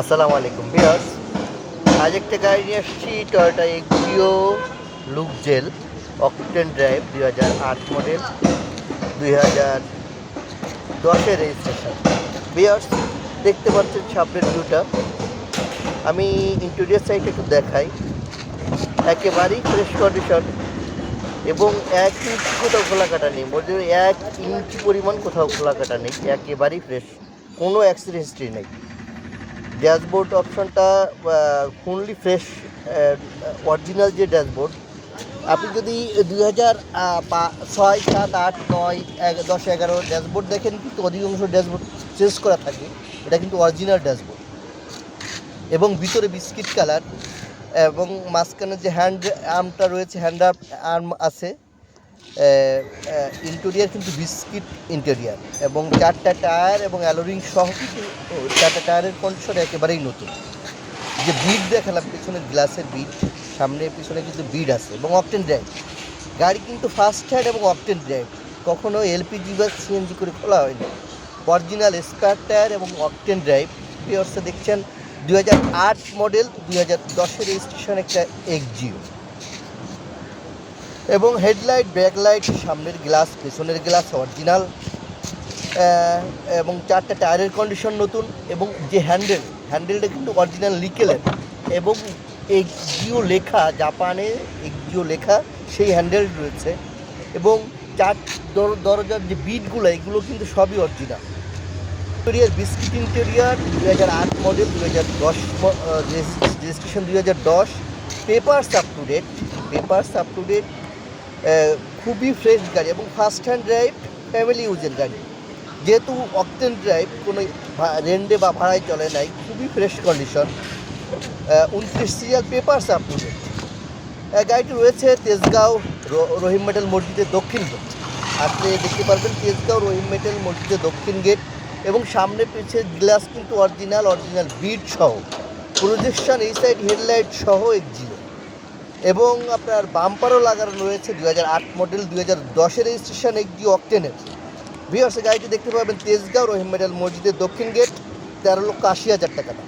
আসসালামু আলাইকুম ভিউয়ার্স। আজ একটা গাড়ি নিয়ে আসছি, টয়োটা এক্সিও লুক জেল অকটেন ড্রাইভ 2008 মডেল, 2010-এর রেজিস্ট্রেশন। ভিউয়ার্স, দেখতে পাচ্ছেন সামনের ভিউটা। আমি ইন্টেরিয়র সাইডটা একটু দেখাই। একেবারেই ফ্রেশ কন্ডিশন এবং 1 ইঞ্চি কোথাও খোলা কাটা নেই, বলতে 1 ইঞ্চি পরিমাণ কোথাও খোলা কাটা নেই, একেবারেই ফ্রেশ, কোনো অ্যাক্সিডেন্ট হিস্ট্রি নেই। ড্যাশবোর্ড অপশনটা ফুললি ফ্রেশ, অরিজিনাল যে ড্যাশবোর্ড। আপনি যদি 2006, 7, 8, 9, 10, 11 ড্যাশবোর্ড দেখেন, কিন্তু অধিকাংশ ড্যাশবোর্ড চেঞ্জ করা থাকে। এটা কিন্তু অরিজিনাল ড্যাশবোর্ড এবং ভিতরে বিস্কিট কালার এবং মাঝখানে যে হ্যান্ড আর্মটা রয়েছে, হ্যান্ড আর্ম আছে। ইন্টেরিয়ার কিন্তু বিস্কিট ইন্টেরিয়ার এবং 4টা টায়ার এবং অ্যালোরিং সহ কিন্তু 4টা টায়ারের কন্ডিশন একেবারেই নতুন। যে বিট দেখালাম, পিছনের গ্লাসের বিট, সামনে পিছনে কিন্তু বিট আছে এবং অকটেন ড্রাইভ গাড়ি, কিন্তু ফার্স্ট হ্যান্ড এবং অকটেন ড্রাইভ, কখনো এলপিজি বা সিএনজি করে খোলা হয়নি। অরিজিনাল স্পার টায়ার এবং অকটেন ড্রাইভ। ভিউয়ার্সে দেখছেন 2008 মডেল, 2010-এর রেজিস্ট্রেশন একটা এক্সিও এবং হেডলাইট, ব্যাকলাইট, সামনের গ্লাস, পেছনের গ্লাস অরিজিনাল এবং 4টা টায়ারের কন্ডিশন নতুন এবং যে হ্যান্ডেলটা কিন্তু অরিজিনাল নিকেলের এবং এক্সিও লেখা, জাপানে এক্সিও লেখা সেই হ্যান্ডেল রয়েছে এবং 4 দরজার যে বিটগুলো, এগুলো কিন্তু সবই original. Interior biscuit interior, 2008 model, 2010 registration 2010। Papers up to date, খুবই ফ্রেশ গাড়ি এবং ফার্স্ট হ্যান্ড ড্রাইভ, ফ্যামিলি ইউজের গাড়ি। যেহেতু অকটেন ড্রাইভ, কোনো রেন্টে বা ভাড়ায় চলে নাই, খুবই fresh condition. 29 serial, papers up to date. গাড়িটি রয়েছে তেজগাঁও রহিম মেটাল মসজিদের দক্ষিণ গেট। আপনি দেখতে পারবেন তেজগাঁও রহিম মেটাল মসজিদের দক্ষিণ গেট এবং সামনে পিছিয়ে গ্লাস কিন্তু অরিজিনাল বিট সহ, প্রজেকশন এই সাইড হেডলাইট সহ এক্সিও এবং আপনার বাম্পারও লাগানো রয়েছে। 2008 মডেল, 2010-এর রেজিস্ট্রেশন এক্সিও অকটেনের। ভিউয়ার্স, গাড়িটি দেখতে পাবেন তেজগাঁও রহিম মেটাল মসজিদের দক্ষিণ গেট, 13,80,000 টাকা দাম।